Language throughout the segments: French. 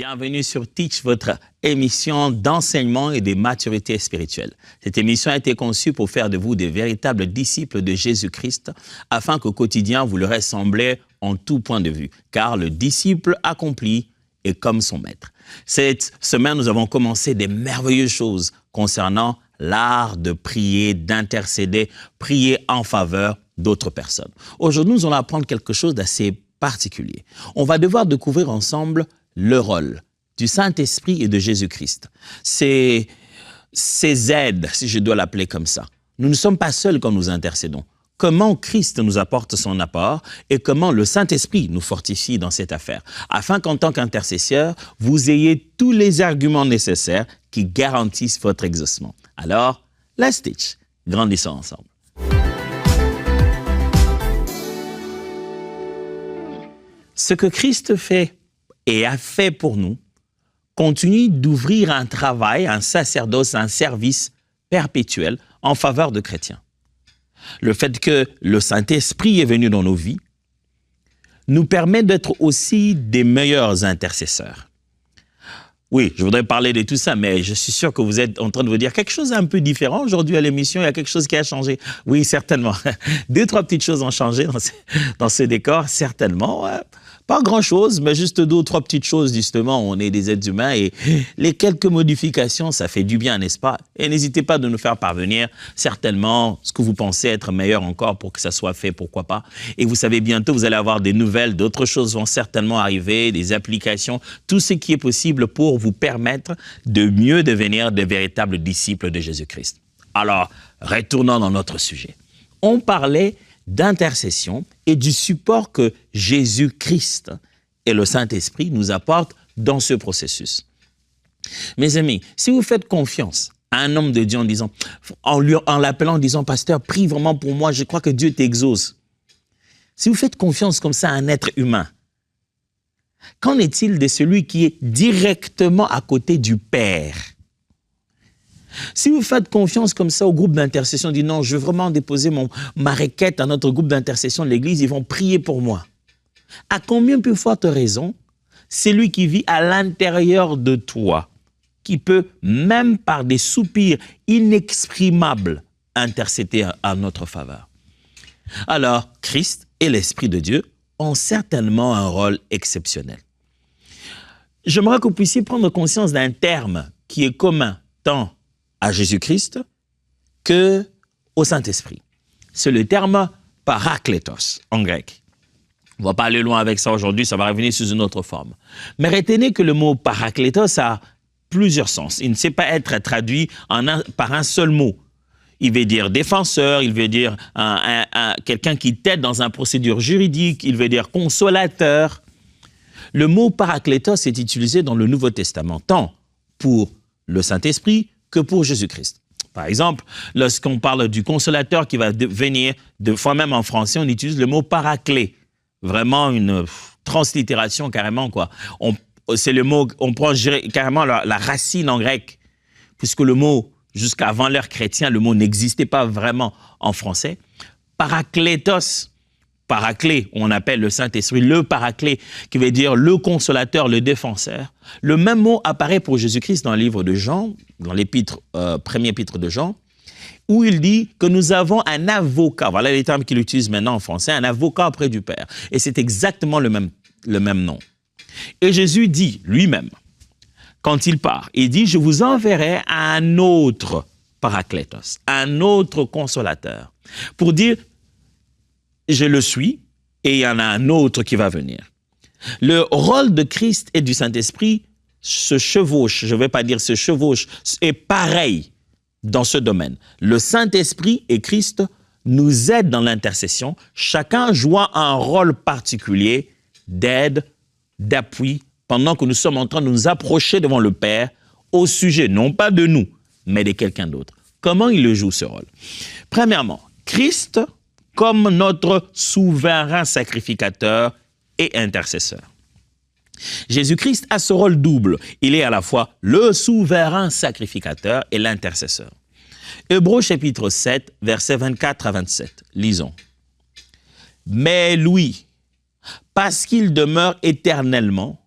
Bienvenue sur Teach, votre émission d'enseignement et de maturité spirituelle. Cette émission a été conçue pour faire de vous des véritables disciples de Jésus-Christ, afin qu'au quotidien, vous le ressemblez en tout point de vue, car le disciple accompli est comme son maître. Cette semaine, nous avons commencé des merveilleuses choses concernant l'art de prier, d'intercéder, prier en faveur d'autres personnes. Aujourd'hui, nous allons apprendre quelque chose d'assez particulier. On va devoir découvrir ensemble le rôle du Saint-Esprit et de Jésus-Christ. Ces aides, si je dois l'appeler comme ça. Nous ne sommes pas seuls quand nous intercédons. Comment Christ nous apporte son apport et comment le Saint-Esprit nous fortifie dans cette affaire, afin qu'en tant qu'intercesseur, vous ayez tous les arguments nécessaires qui garantissent votre exaucement. Alors, let's teach. Grandissons ensemble. Ce que Christ fait et a fait pour nous continue d'ouvrir un travail, un sacerdoce, un service perpétuel en faveur de chrétiens. Le fait que le Saint-Esprit est venu dans nos vies nous permet d'être aussi des meilleurs intercesseurs. Oui, je voudrais parler de tout ça, mais je suis sûr que vous êtes en train de vous dire quelque chose un peu différent aujourd'hui à l'émission. Il y a quelque chose qui a changé. Oui, certainement. Deux, trois petites choses ont changé dans ce décor, certainement. Pas grand-chose, mais juste deux ou trois petites choses, justement. On est des êtres humains et les quelques modifications, ça fait du bien, n'est-ce pas? Et n'hésitez pas de nous faire parvenir, certainement, ce que vous pensez être meilleur encore pour que ça soit fait, pourquoi pas. Et vous savez, bientôt, vous allez avoir des nouvelles, d'autres choses vont certainement arriver, des applications, tout ce qui est possible pour vous permettre de mieux devenir de véritables disciples de Jésus-Christ. Alors, retournons dans notre sujet. On parlait d'intercession et du support que Jésus-Christ et le Saint-Esprit nous apportent dans ce processus. Mes amis, si vous faites confiance à un homme de Dieu en disant, en l'appelant en disant, pasteur, prie vraiment pour moi, je crois que Dieu t'exauce. Si vous faites confiance comme ça à un être humain, qu'en est-il de celui qui est directement à côté du Père? Si vous faites confiance comme ça au groupe d'intercession, dit non, je veux vraiment déposer ma requête à notre groupe d'intercession de l'Église, ils vont prier pour moi. À combien plus forte raison, c'est lui qui vit à l'intérieur de toi, qui peut, même par des soupirs inexprimables, intercéder à notre faveur. Alors, Christ et l'Esprit de Dieu ont certainement un rôle exceptionnel. J'aimerais que vous puissiez prendre conscience d'un terme qui est commun tant à Jésus-Christ qu'au Saint-Esprit. C'est le terme parakletos en grec. On ne va pas aller loin avec ça aujourd'hui, ça va revenir sous une autre forme. Mais retenez que le mot parakletos a plusieurs sens. Il ne sait pas être traduit par un seul mot. Il veut dire défenseur, il veut dire quelqu'un qui t'aide dans une procédure juridique, il veut dire consolateur. Le mot parakletos est utilisé dans le Nouveau Testament, tant pour le Saint-Esprit que pour Jésus-Christ. Par exemple, lorsqu'on parle du consolateur qui va venir, de fois même en français, on utilise le mot paraclé. Vraiment une translittération carrément, quoi. C'est le mot, on prend carrément la racine en grec, puisque le mot, jusqu'avant l'ère chrétienne, le mot n'existait pas vraiment en français. Paraklétos, paraclé, on appelle le Saint-Esprit, le paraclé, qui veut dire le consolateur, le défenseur. Le même mot apparaît pour Jésus-Christ dans le livre de Jean, dans l'épître, premier épître de Jean, où il dit que nous avons un avocat, voilà les termes qu'il utilise maintenant en français, un avocat auprès du Père. Et c'est exactement le même nom. Et Jésus dit lui-même, quand il part, il dit, je vous enverrai un autre paraklétos, un autre consolateur, pour dire, je le suis, et il y en a un autre qui va venir. Le rôle de Christ et du Saint-Esprit se chevauche, je ne vais pas dire se chevauche, est pareil dans ce domaine. Le Saint-Esprit et Christ nous aident dans l'intercession, chacun jouant un rôle particulier d'aide, d'appui, pendant que nous sommes en train de nous approcher devant le Père au sujet, non pas de nous, mais de quelqu'un d'autre. Comment il le joue, ce rôle? Premièrement, Christ comme notre souverain sacrificateur et intercesseur. Jésus-Christ a ce rôle double. Il est à la fois le souverain sacrificateur et l'intercesseur. Hébreux chapitre 7, versets 24 à 27. Lisons. Mais lui, parce qu'il demeure éternellement,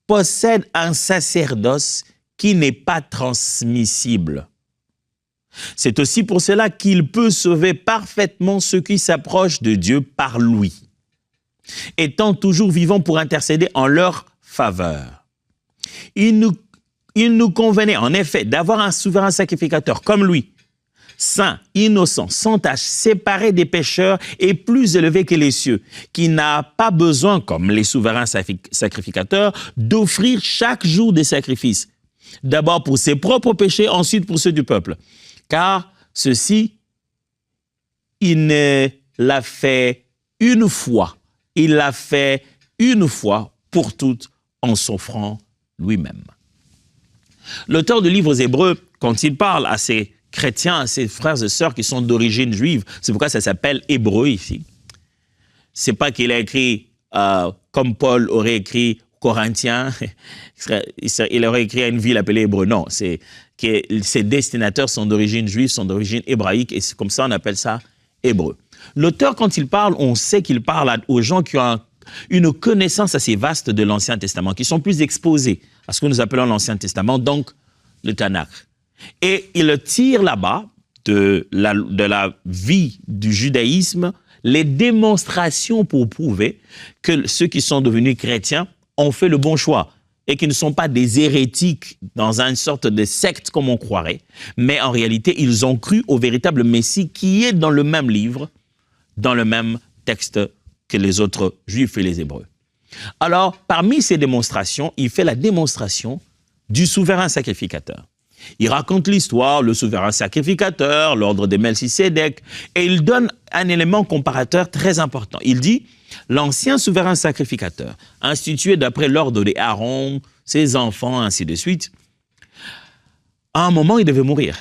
possède un sacerdoce qui n'est pas transmissible. C'est aussi pour cela qu'il peut sauver parfaitement ceux qui s'approchent de Dieu par lui, étant toujours vivant pour intercéder en leur faveur. Il nous convenait en effet d'avoir un souverain sacrificateur comme lui, saint, innocent, sans tache, séparé des pécheurs et plus élevé que les cieux, qui n'a pas besoin, comme les souverains sacrificateurs, d'offrir chaque jour des sacrifices, d'abord pour ses propres péchés, ensuite pour ceux du peuple. Car ceci, il ne l'a fait une fois. Il l'a fait une fois pour toutes en s'offrant lui-même. L'auteur du livre aux Hébreux, quand il parle à ses chrétiens, à ses frères et sœurs qui sont d'origine juive, c'est pourquoi ça s'appelle Hébreu ici. C'est pas qu'il a écrit comme Paul aurait écrit Corinthiens, il aurait écrit à une ville appelée Hébreu. Non, c'est que ses destinataires sont d'origine juive, sont d'origine hébraïque, et c'est comme ça on appelle ça Hébreu. L'auteur, quand il parle, on sait qu'il parle aux gens qui ont une connaissance assez vaste de l'Ancien Testament, qui sont plus exposés à ce que nous appelons l'Ancien Testament, donc le Tanakh. Et il tire là-bas, de la vie du judaïsme, les démonstrations pour prouver que ceux qui sont devenus chrétiens ont fait le bon choix et qu'ils ne sont pas des hérétiques dans une sorte de secte comme on croirait, mais en réalité, ils ont cru au véritable Messie qui est dans le même livre, dans le même texte que les autres Juifs et les Hébreux. Alors, parmi ces démonstrations, il fait la démonstration du souverain sacrificateur. Il raconte l'histoire, le souverain sacrificateur, l'ordre de Melchisédek, et il donne un élément comparateur très important. Il dit, l'ancien souverain sacrificateur, institué d'après l'ordre des Aaron, ses enfants, ainsi de suite, à un moment, il devait mourir,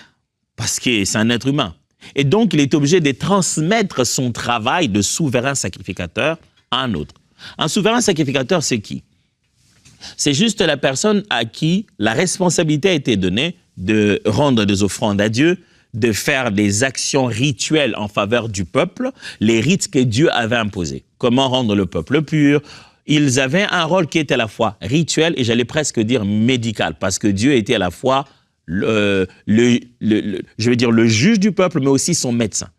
parce que c'est un être humain. Et donc, il est obligé de transmettre son travail de souverain sacrificateur à un autre. Un souverain sacrificateur, c'est qui? C'est juste la personne à qui la responsabilité a été donnée de rendre des offrandes à Dieu, de faire des actions rituelles en faveur du peuple, les rites que Dieu avait imposés. Comment rendre le peuple pur? Ils avaient un rôle qui était à la fois rituel et j'allais presque dire médical, parce que Dieu était à la fois le juge du peuple, mais aussi son médecin.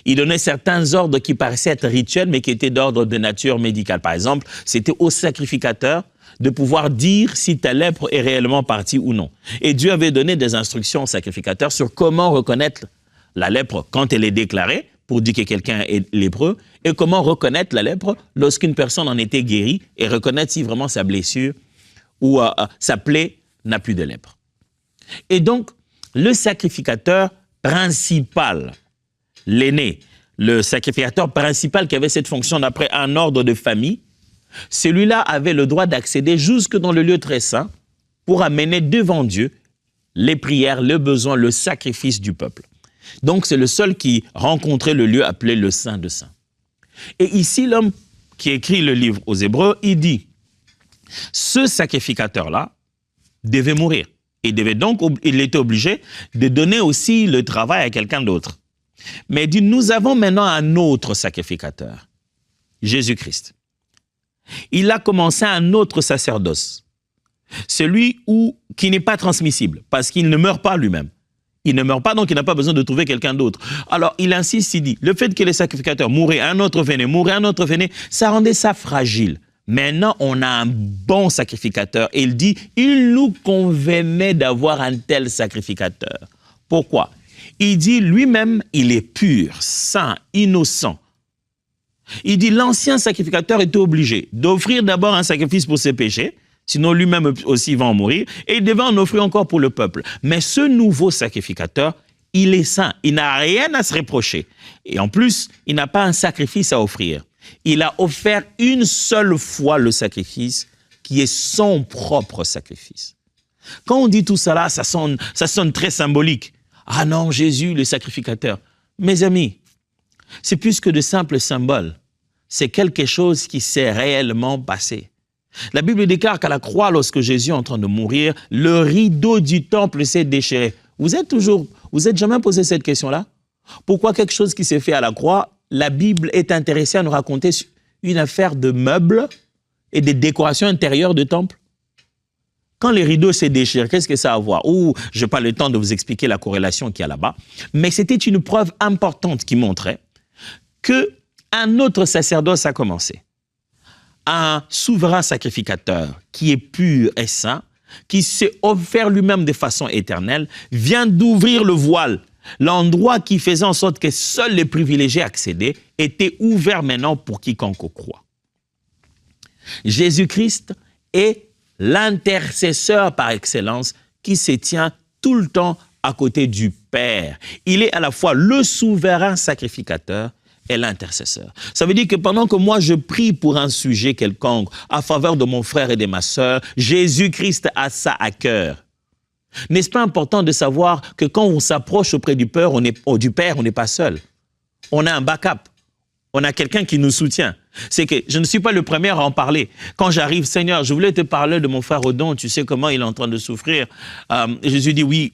Il donnait certains ordres qui paraissaient être rituels, mais qui étaient d'ordre de nature médicale. Par exemple, c'était au sacrificateur de pouvoir dire si ta lèpre est réellement partie ou non. Et Dieu avait donné des instructions au sacrificateur sur comment reconnaître la lèpre quand elle est déclarée, pour dire que quelqu'un est lépreux, et comment reconnaître la lèpre lorsqu'une personne en était guérie, et reconnaître si vraiment sa blessure ou sa plaie n'a plus de lèpre. Et donc, le sacrificateur principal, l'aîné, le sacrificateur principal qui avait cette fonction d'après un ordre de famille, celui-là avait le droit d'accéder jusque dans le lieu très saint pour amener devant Dieu les prières, le besoin, le sacrifice du peuple. Donc, c'est le seul qui rencontrait le lieu appelé le Saint de Saints. Et ici, l'homme qui écrit le livre aux Hébreux, il dit, ce sacrificateur-là devait mourir. Il était obligé de donner aussi le travail à quelqu'un d'autre. Mais il dit, nous avons maintenant un autre sacrificateur, Jésus-Christ. Il a commencé un autre sacerdoce, celui qui n'est pas transmissible, parce qu'il ne meurt pas lui-même. Il ne meurt pas, donc il n'a pas besoin de trouver quelqu'un d'autre. Alors, il insiste, il dit, le fait que les sacrificateurs mouraient, un autre venait, ça rendait ça fragile. Maintenant, on a un bon sacrificateur. Et il dit, il nous convenait d'avoir un tel sacrificateur. Pourquoi? Il dit, lui-même, il est pur, saint, innocent. Il dit, l'ancien sacrificateur était obligé d'offrir d'abord un sacrifice pour ses péchés, sinon lui-même aussi va en mourir, et il devait en offrir encore pour le peuple. Mais ce nouveau sacrificateur, il est saint, il n'a rien à se reprocher. Et en plus, il n'a pas un sacrifice à offrir. Il a offert une seule fois le sacrifice, qui est son propre sacrifice. Quand on dit tout ça, ça sonne très symbolique. Ah non, Jésus, le sacrificateur. Mes amis, c'est plus que de simples symboles. C'est quelque chose qui s'est réellement passé. La Bible déclare qu'à la croix, lorsque Jésus est en train de mourir, le rideau du temple s'est déchiré. Vous êtes jamais posé cette question-là? Pourquoi quelque chose qui s'est fait à la croix, la Bible est intéressée à nous raconter une affaire de meubles et de décorations intérieures de temple? Quand les rideaux se déchirent, qu'est-ce que ça a à voir? Ou je n'ai pas le temps de vous expliquer la corrélation qu'il y a là-bas, mais c'était une preuve importante qui montrait qu'un autre sacerdoce a commencé. Un souverain sacrificateur qui est pur et saint, qui s'est offert lui-même de façon éternelle, vient d'ouvrir le voile. L'endroit qui faisait en sorte que seuls les privilégiés accédaient était ouvert maintenant pour quiconque croit. Jésus-Christ est l'intercesseur par excellence qui se tient tout le temps à côté du Père. Il est à la fois le souverain sacrificateur et l'intercesseur. Ça veut dire que pendant que moi je prie pour un sujet quelconque à faveur de mon frère et de ma sœur, Jésus-Christ a ça à cœur. N'est-ce pas important de savoir que quand on s'approche auprès du Père, on n'est pas seul. On a un backup. On a quelqu'un qui nous soutient. C'est que je ne suis pas le premier à en parler. Quand j'arrive, Seigneur, je voulais te parler de mon frère Odon, tu sais comment il est en train de souffrir. Jésus dit, oui,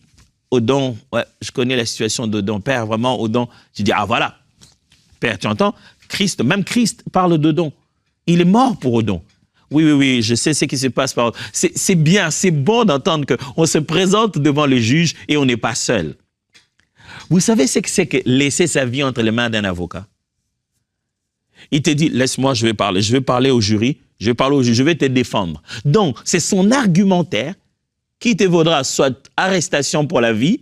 Odon, ouais, je connais la situation d'Odon. Père, vraiment, Odon. Je dis, ah voilà, Père, tu entends? Même Christ parle d'Odon. Il est mort pour Odon. Oui, je sais ce qui se passe. C'est bien, c'est bon d'entendre qu'on se présente devant le juge et on n'est pas seul. Vous savez ce que c'est que laisser sa vie entre les mains d'un avocat? Il te dit, laisse-moi, je vais parler au jury, je vais te défendre. Donc, c'est son argumentaire qui te vaudra soit arrestation pour la vie,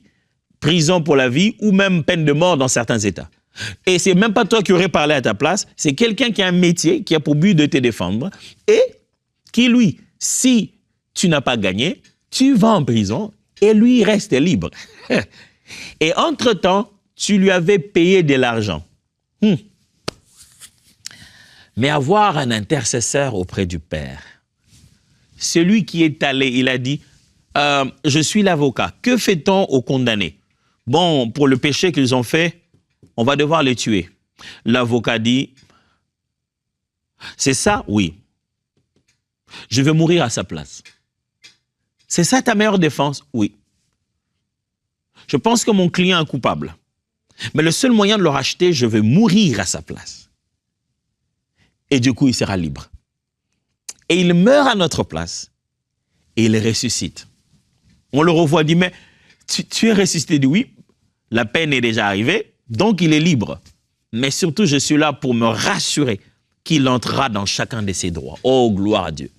prison pour la vie ou même peine de mort dans certains États. Et c'est même pas toi qui aurais parlé à ta place, c'est quelqu'un qui a un métier, qui a pour but de te défendre et qui, lui, si tu n'as pas gagné, tu vas en prison et lui, il reste libre. Et entre-temps, tu lui avais payé de l'argent. Mais avoir un intercesseur auprès du Père, celui qui est allé, il a dit, je suis l'avocat, que fait-on aux condamnés? Bon, pour le péché qu'ils ont fait, on va devoir les tuer. L'avocat dit, c'est ça? Oui. Je vais mourir à sa place. C'est ça ta meilleure défense? Oui. Je pense que mon client est coupable. Mais le seul moyen de le racheter, je vais mourir à sa place. Et du coup, il sera libre. Et il meurt à notre place. Et il ressuscite. On le revoit, dit, mais tu es ressuscité? Il dit, oui, la peine est déjà arrivée, donc il est libre. Mais surtout, je suis là pour me rassurer qu'il entrera dans chacun de ses droits. Oh, gloire à Dieu.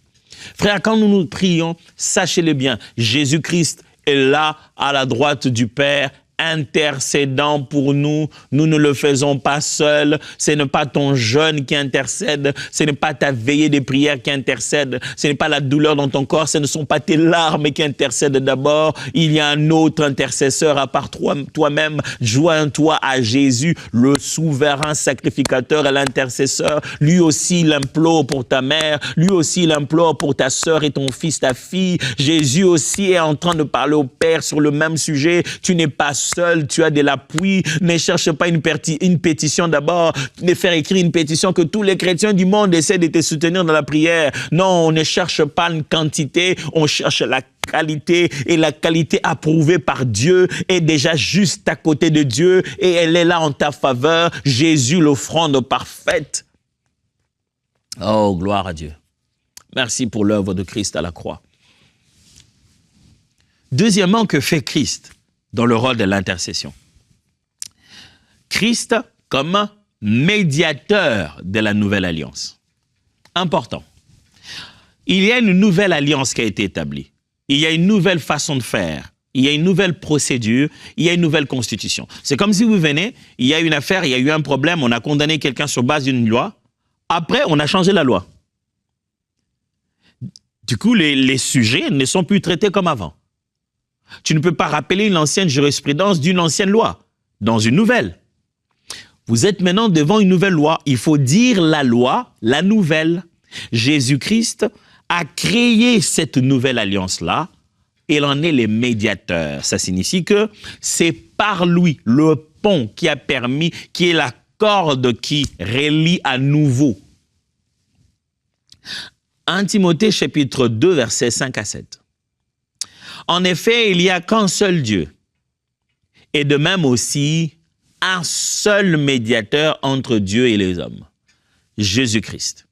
Frère, quand nous nous prions, sachez-le bien, Jésus-Christ est là, à la droite du Père, intercédant pour nous. Nous ne le faisons pas seuls. Ce n'est pas ton jeûne qui intercède. Ce n'est pas ta veillée de prière qui intercède. Ce n'est pas la douleur dans ton corps. Ce ne sont pas tes larmes qui intercèdent d'abord. Il y a un autre intercesseur à part toi-même. Joins-toi à Jésus, le souverain sacrificateur et l'intercesseur. Lui aussi, il implore pour ta mère. Lui aussi, il implore pour ta sœur et ton fils, ta fille. Jésus aussi est en train de parler au Père sur le même sujet. Tu n'es pas seul, tu as de l'appui. Ne cherche pas une pétition d'abord, de faire écrire une pétition que tous les chrétiens du monde essaient de te soutenir dans la prière. Non, on ne cherche pas une quantité, on cherche la qualité, et la qualité approuvée par Dieu est déjà juste à côté de Dieu et elle est là en ta faveur. Jésus, l'offrande parfaite. Oh, gloire à Dieu. Merci pour l'œuvre de Christ à la croix. Deuxièmement, que fait Christ dans le rôle de l'intercession? Christ comme médiateur de la nouvelle alliance. Important. Il y a une nouvelle alliance qui a été établie. Il y a une nouvelle façon de faire. Il y a une nouvelle procédure. Il y a une nouvelle constitution. C'est comme si vous venez, il y a une affaire, il y a eu un problème, on a condamné quelqu'un sur base d'une loi. Après, on a changé la loi. Du coup, les sujets ne sont plus traités comme avant. Tu ne peux pas rappeler une ancienne jurisprudence d'une ancienne loi dans une nouvelle. Vous êtes maintenant devant une nouvelle loi. Il faut dire la loi, la nouvelle. Jésus-Christ a créé cette nouvelle alliance-là. Il en est le médiateur. Ça signifie que c'est par lui, le pont qui a permis, qui est la corde qui relie à nouveau. 1 Timothée chapitre 2, versets 5 à 7. En effet, il n'y a qu'un seul Dieu, et de même aussi un seul médiateur entre Dieu et les hommes, Jésus-Christ.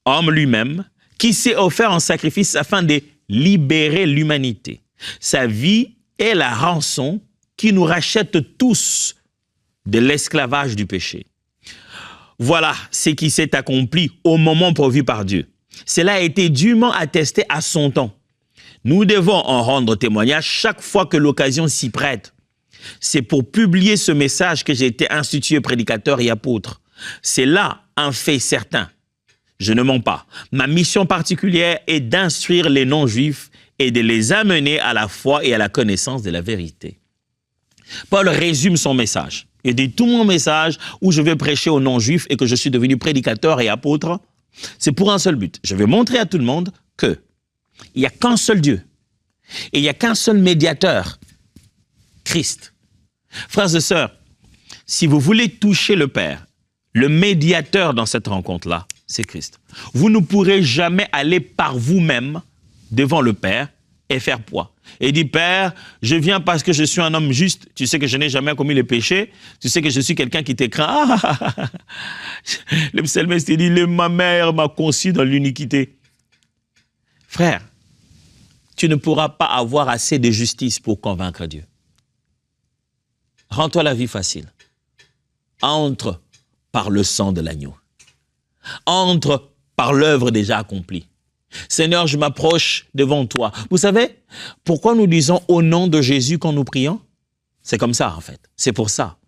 Homme lui-même, qui s'est offert en sacrifice afin de libérer l'humanité. Sa vie est la rançon qui nous rachète tous de l'esclavage du péché. Voilà ce qui s'est accompli au moment prévu par Dieu. Cela a été dûment attesté à son temps. Nous devons en rendre témoignage chaque fois que l'occasion s'y prête. C'est pour publier ce message que j'ai été institué prédicateur et apôtre. C'est là un fait certain. Je ne mens pas. Ma mission particulière est d'instruire les non-juifs et de les amener à la foi et à la connaissance de la vérité. Paul résume son message. Il dit tout mon message où je vais prêcher aux non-juifs et que je suis devenu prédicateur et apôtre, c'est pour un seul but. Je vais montrer à tout le monde que il n'y a qu'un seul Dieu et il n'y a qu'un seul médiateur, Christ. Frères et sœurs, si vous voulez toucher le Père, le médiateur dans cette rencontre-là, c'est Christ. Vous ne pourrez jamais aller par vous-même devant le Père et faire poids. Et dit, Père, je viens parce que je suis un homme juste. Tu sais que je n'ai jamais commis le péché. Tu sais que je suis quelqu'un qui te craint. Le psalmiste dit, ma mère m'a conçu dans l'iniquité. Frère, tu ne pourras pas avoir assez de justice pour convaincre Dieu. Rends-toi la vie facile. Entre par le sang de l'agneau. Entre par l'œuvre déjà accomplie. Seigneur, je m'approche devant toi. Vous savez, pourquoi nous disons au nom de Jésus quand nous prions? C'est comme ça, en fait. C'est pour ça.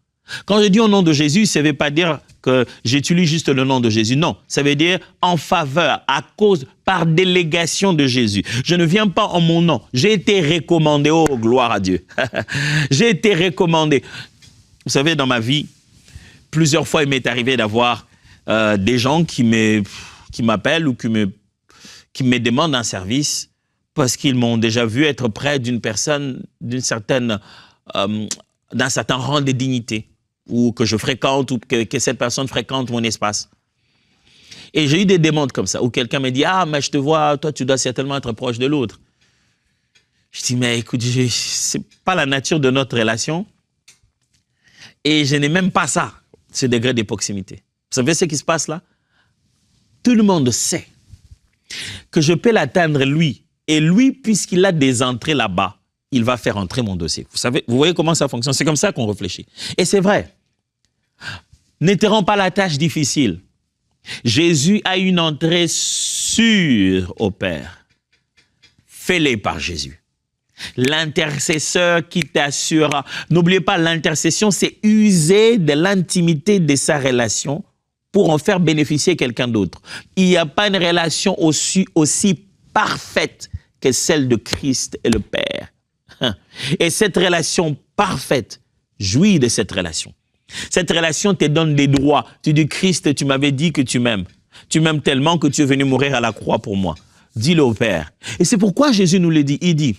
Quand je dis au nom de Jésus, ça ne veut pas dire que j'utilise juste le nom de Jésus. Non, ça veut dire en faveur, à cause, par délégation de Jésus. Je ne viens pas en mon nom. J'ai été recommandé. Oh, gloire à Dieu. J'ai été recommandé. Vous savez, dans ma vie, plusieurs fois, il m'est arrivé d'avoir des gens qui m'appellent ou qui me demandent un service parce qu'ils m'ont déjà vu être près d'une personne d'un certain rang de dignité ou que je fréquente ou que cette personne fréquente mon espace. Et j'ai eu des demandes comme ça où quelqu'un me dit « Ah, mais je te vois, toi, tu dois certainement être proche de l'autre. » Je dis « Mais écoute, c'est pas la nature de notre relation et je n'ai même pas ça, ce degré de proximité. » Vous savez ce qui se passe là? Tout le monde sait que je peux l'atteindre lui. Et lui, puisqu'il a des entrées là-bas, il va faire entrer mon dossier. Vous savez, vous voyez comment ça fonctionne? C'est comme ça qu'on réfléchit. Et c'est vrai. Ne te rends pas la tâche difficile. Jésus a une entrée sûre au Père. Fais-les par Jésus. L'intercesseur qui t'assurera. N'oubliez pas, l'intercession, c'est user de l'intimité de sa relation pour en faire bénéficier quelqu'un d'autre. Il n'y a pas une relation aussi parfaite que celle de Christ et le Père. Et cette relation parfaite, jouis de cette relation. Cette relation te donne des droits. Tu dis, Christ, tu m'avais dit que tu m'aimes. Tu m'aimes tellement que tu es venu mourir à la croix pour moi. Dis-le au Père. Et c'est pourquoi Jésus nous le dit. Il dit,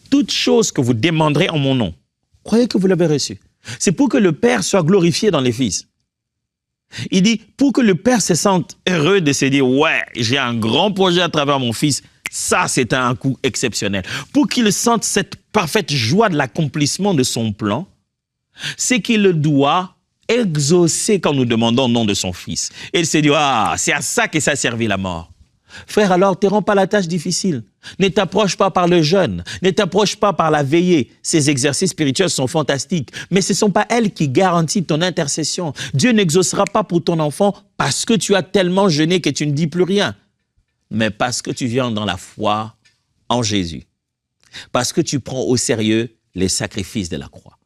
toute chose que vous demanderez en mon nom, croyez que vous l'avez reçu. C'est pour que le Père soit glorifié dans les Fils. Il dit, pour que le Père se sente heureux de se dire, ouais, j'ai un grand projet à travers mon Fils, ça c'est un coup exceptionnel. Pour qu'il sente cette parfaite joie de l'accomplissement de son plan, c'est qu'il doit exaucer quand nous demandons au nom de son Fils. Et il se dit, ah, c'est à ça que ça a servi la mort. Frère, alors, ne te rends pas la tâche difficile. Ne t'approche pas par le jeûne. Ne t'approche pas par la veillée. Ces exercices spirituels sont fantastiques, mais ce ne sont pas elles qui garantissent ton intercession. Dieu n'exaucera pas pour ton enfant parce que tu as tellement jeûné que tu ne dis plus rien, mais parce que tu viens dans la foi en Jésus. Parce que tu prends au sérieux les sacrifices de la croix.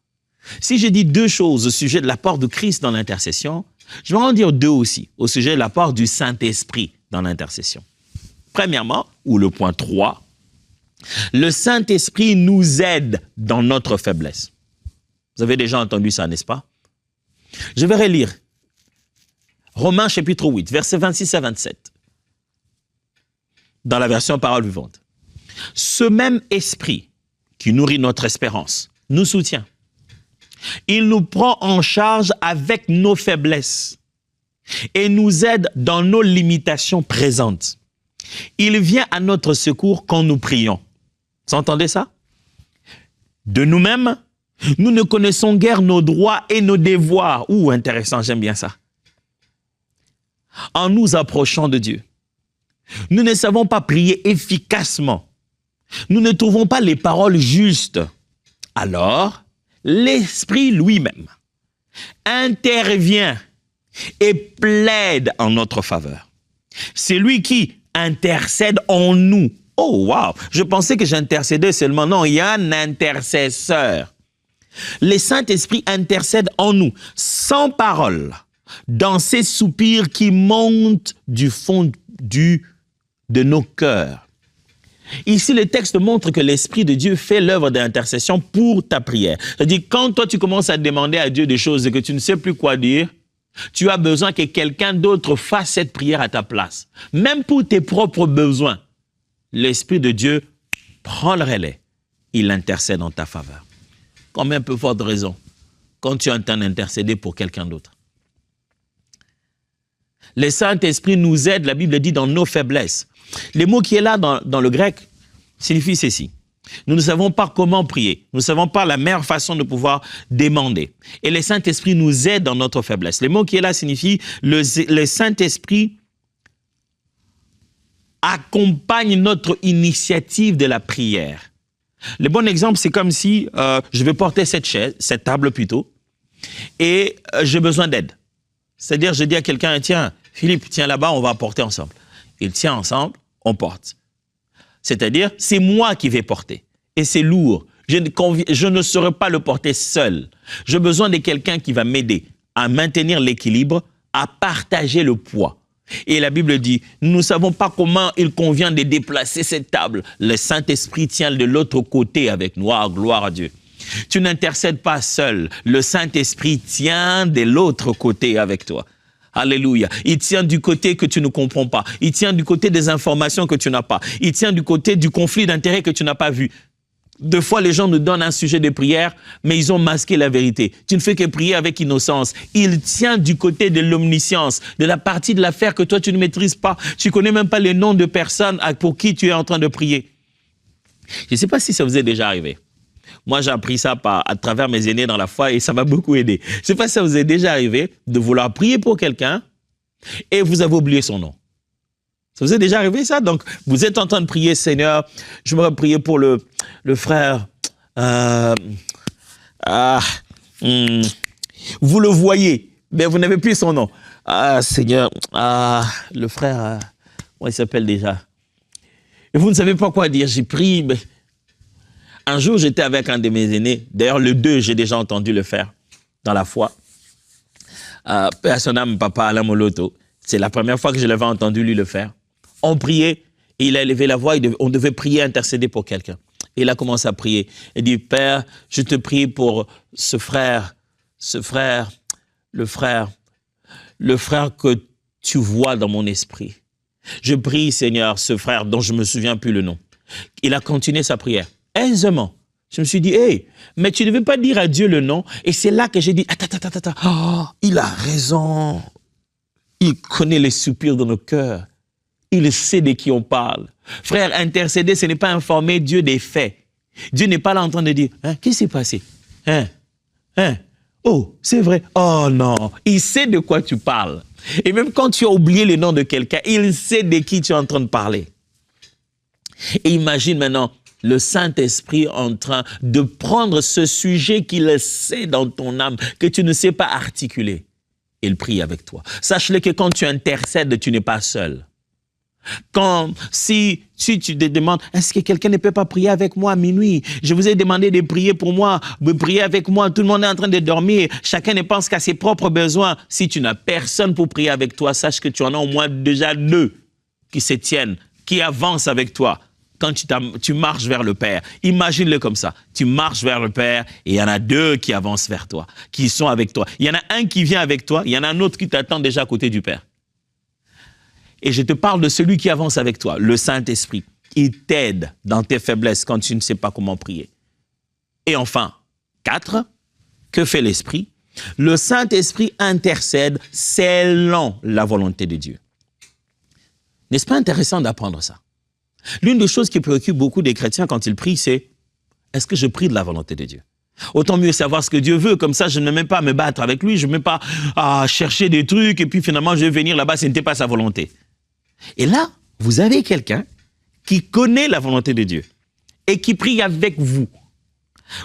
Si je dis deux choses au sujet de l'apport de Christ dans l'intercession, je vais en dire deux aussi au sujet de l'apport du Saint-Esprit dans l'intercession. Premièrement, ou le point 3, le Saint-Esprit nous aide dans notre faiblesse. Vous avez déjà entendu ça, n'est-ce pas? Je vais relire Romains chapitre 8, versets 26 à 27, dans la version Parole vivante. Ce même esprit qui nourrit notre espérance nous soutient. Il nous prend en charge avec nos faiblesses et nous aide dans nos limitations présentes. Il vient à notre secours quand nous prions. Vous entendez ça? De nous-mêmes, nous ne connaissons guère nos droits et nos devoirs. Ouh, intéressant, j'aime bien ça. En nous approchant de Dieu, nous ne savons pas prier efficacement nous ne trouvons pas les paroles justes. Alors, l'Esprit lui-même intervient et plaide en notre faveur. C'est lui qui intercède en nous. Oh, wow! Je pensais que j'intercédais seulement. Non, il y a un intercesseur. Le Saint-Esprit intercède en nous, sans parole, dans ces soupirs qui montent du fond de nos cœurs. Ici, le texte montre que l'Esprit de Dieu fait l'œuvre d'intercession pour ta prière. C'est-à-dire, quand toi, tu commences à demander à Dieu des choses et que tu ne sais plus quoi dire, tu as besoin que quelqu'un d'autre fasse cette prière à ta place. Même pour tes propres besoins, l'Esprit de Dieu prend le relais. Il intercède en ta faveur. Combien peut forte raison quand tu entends intercéder pour quelqu'un d'autre. Le Saint-Esprit nous aide, la Bible dit, dans nos faiblesses. Les mots qui est là dans le grec signifient ceci. Nous ne savons pas comment prier. Nous ne savons pas la meilleure façon de pouvoir demander. Et le Saint-Esprit nous aide dans notre faiblesse. Les mots qui est là signifient le Saint-Esprit accompagne notre initiative de la prière. Le bon exemple, c'est comme si je vais porter cette table plutôt, et j'ai besoin d'aide. C'est-à-dire, je dis à quelqu'un, tiens, Philippe, tiens là-bas, on va porter ensemble. Il tient ensemble, on porte. C'est-à-dire, c'est moi qui vais porter. Et c'est lourd. Je ne saurais pas le porter seul. J'ai besoin de quelqu'un qui va m'aider à maintenir l'équilibre, à partager le poids. Et la Bible dit, nous ne savons pas comment il convient de déplacer cette table. Le Saint-Esprit tient de l'autre côté avec nous. Ah, gloire à Dieu. Tu n'intercèdes pas seul. Le Saint-Esprit tient de l'autre côté avec toi. Alléluia. Il tient du côté que tu ne comprends pas. Il tient du côté des informations que tu n'as pas. Il tient du côté du conflit d'intérêts que tu n'as pas vu. Deux fois, les gens nous donnent un sujet de prière, mais ils ont masqué la vérité. Tu ne fais que prier avec innocence. Il tient du côté de l'omniscience, de la partie de l'affaire que toi, tu ne maîtrises pas. Tu ne connais même pas les noms de personnes pour qui tu es en train de prier. Je ne sais pas si ça vous est déjà arrivé. Moi, j'ai appris ça à travers mes aînés dans la foi et ça m'a beaucoup aidé. Je ne sais pas si ça vous est déjà arrivé de vouloir prier pour quelqu'un et vous avez oublié son nom. Ça vous est déjà arrivé, ça? Donc, vous êtes en train de prier, Seigneur, je voudrais prier pour le frère. Vous le voyez, mais vous n'avez plus son nom. Ah, Seigneur, le frère, comment il s'appelle déjà? Et vous ne savez pas quoi dire. J'ai prié, mais... Un jour, j'étais avec un de mes aînés. D'ailleurs, le 2, j'ai déjà entendu le faire dans la foi. Paix à son âme, papa Alain Moloto. C'est la première fois que je l'avais entendu lui le faire. On priait, et il a élevé la voix, on devait prier, intercéder pour quelqu'un. Et il a commencé à prier. Il dit, Père, je te prie pour le frère que tu vois dans mon esprit. Je prie, Seigneur, ce frère dont je ne me souviens plus le nom. Il a continué sa prière. Aisément. Je me suis dit, hey, mais tu ne veux pas dire à Dieu le nom. Et c'est là que j'ai dit, attends. Oh, il a raison. Il connaît les soupirs de nos cœurs. Il sait de qui on parle. Frère, intercéder, ce n'est pas informer Dieu des faits. Dieu n'est pas là en train de dire, qu'est-ce qui s'est passé? Oh, c'est vrai. Oh non, il sait de quoi tu parles. Et même quand tu as oublié le nom de quelqu'un, il sait de qui tu es en train de parler. Et imagine maintenant le Saint-Esprit en train de prendre ce sujet qu'il sait dans ton âme, que tu ne sais pas articuler. Il prie avec toi. Sache-le que quand tu intercèdes, tu n'es pas seul. Si tu te demandes, est-ce que quelqu'un ne peut pas prier avec moi à minuit? Je vous ai demandé de prier pour moi, de prier avec moi. Tout le monde est en train de dormir. Chacun ne pense qu'à ses propres besoins. Si tu n'as personne pour prier avec toi, sache que tu en as au moins déjà 2 qui se tiennent, qui avancent avec toi. Quand tu marches vers le Père, imagine-le comme ça. Tu marches vers le Père et il y en a 2 qui avancent vers toi, qui sont avec toi. Il y en a un qui vient avec toi, il y en a un autre qui t'attend déjà à côté du Père. Et je te parle de celui qui avance avec toi, le Saint-Esprit. Il t'aide dans tes faiblesses quand tu ne sais pas comment prier. Et enfin, 4, que fait l'Esprit? Le Saint-Esprit intercède selon la volonté de Dieu. N'est-ce pas intéressant d'apprendre ça? L'une des choses qui préoccupe beaucoup des chrétiens quand ils prient, c'est est-ce que je prie de la volonté de Dieu? Autant mieux savoir ce que Dieu veut, comme ça je ne vais même pas me battre avec lui, je ne vais même pas chercher des trucs et puis finalement je vais venir là-bas, ce n'était pas sa volonté. Et là, vous avez quelqu'un qui connaît la volonté de Dieu. et qui prie avec vous.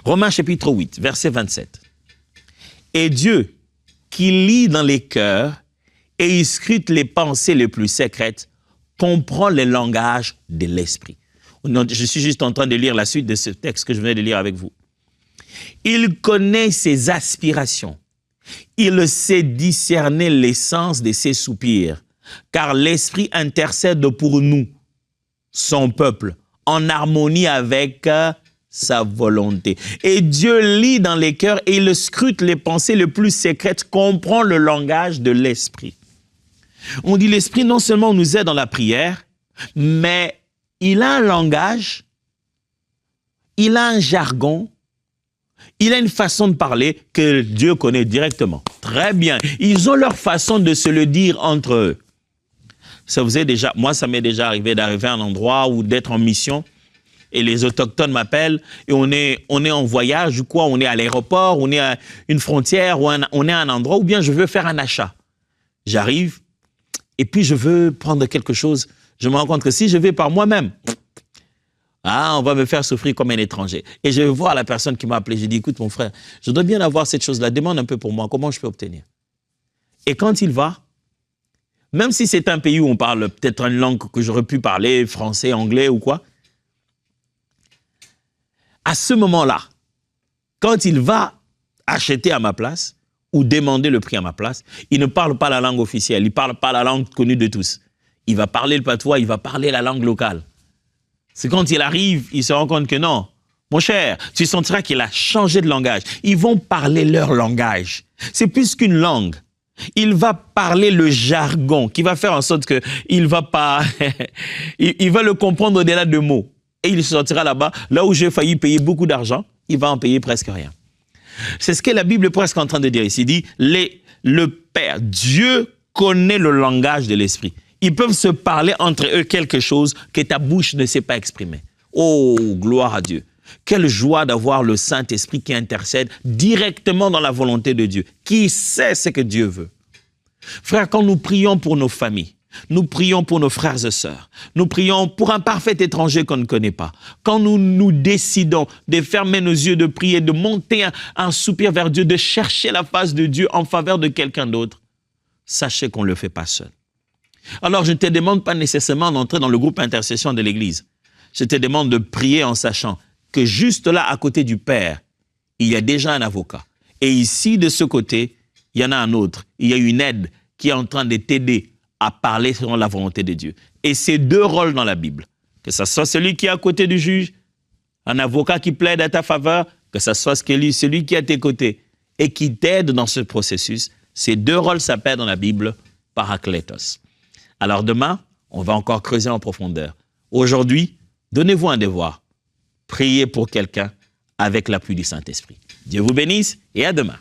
Romains chapitre 8, verset 27. Et Dieu, qui lit dans les cœurs et il scrute les pensées les plus secrètes, comprend le langage de l'esprit. Je suis juste en train de lire la suite de ce texte que je venais de lire avec vous. Il connaît ses aspirations. Il sait discerner l'essence de ses soupirs, car l'Esprit intercède pour nous, son peuple, en harmonie avec sa volonté. Et Dieu lit dans les cœurs et il scrute les pensées les plus secrètes, comprend le langage de l'Esprit. On dit l'Esprit non seulement nous aide dans la prière, mais il a un langage, il a un jargon, il a une façon de parler que Dieu connaît directement. Très bien. Ils ont leur façon de se le dire entre eux. Ça vous est déjà, moi, ça m'est déjà arrivé d'arriver à un endroit ou d'être en mission et les autochtones m'appellent et on est en voyage ou quoi, on est à l'aéroport, on est à une frontière ou on est à un endroit ou bien je veux faire un achat. J'arrive et puis je veux prendre quelque chose. Je me rends compte que si je vais par moi-même, on va me faire souffrir comme un étranger. Et je vais voir la personne qui m'a appelé. Je dis, écoute mon frère, je dois bien avoir cette chose-là. Demande un peu pour moi, comment je peux obtenir? Et quand il va, même si c'est un pays où on parle peut-être une langue que j'aurais pu parler, français, anglais ou quoi, à ce moment-là, quand il va acheter à ma place ou demander le prix à ma place, il ne parle pas la langue officielle, il ne parle pas la langue connue de tous. Il va parler le patois, il va parler la langue locale. C'est quand il arrive, il se rend compte que non, mon cher, tu sentiras qu'il a changé de langage. Ils vont parler leur langage. C'est plus qu'une langue. Il va parler le jargon qui va faire en sorte qu'il va pas, il va le comprendre au-delà de mots. Et il sortira là-bas, là où j'ai failli payer beaucoup d'argent, il va en payer presque rien. C'est ce que la Bible est presque en train de dire ici. Il dit, le Père, Dieu connaît le langage de l'Esprit. Ils peuvent se parler entre eux quelque chose que ta bouche ne sait pas exprimer. Oh, gloire à Dieu. Quelle joie d'avoir le Saint-Esprit qui intercède directement dans la volonté de Dieu, qui sait ce que Dieu veut. Frère, quand nous prions pour nos familles, nous prions pour nos frères et sœurs, nous prions pour un parfait étranger qu'on ne connaît pas, quand nous décidons de fermer nos yeux, de prier, de monter un soupir vers Dieu, de chercher la face de Dieu en faveur de quelqu'un d'autre, sachez qu'on ne le fait pas seul. Alors, je ne te demande pas nécessairement d'entrer dans le groupe intercession de l'Église. Je te demande de prier en sachant que juste là, à côté du Père, il y a déjà un avocat. Et ici, de ce côté, il y en a un autre. Il y a une aide qui est en train de t'aider à parler selon la volonté de Dieu. Et c'est deux rôles dans la Bible. Que ce soit celui qui est à côté du juge, un avocat qui plaide à ta faveur, que ce soit celui qui est à tes côtés et qui t'aide dans ce processus. Ces deux rôles s'appellent dans la Bible parakletos. Alors demain, on va encore creuser en profondeur. Aujourd'hui, donnez-vous un devoir. Priez pour quelqu'un avec l'appui du Saint-Esprit. Dieu vous bénisse et à demain.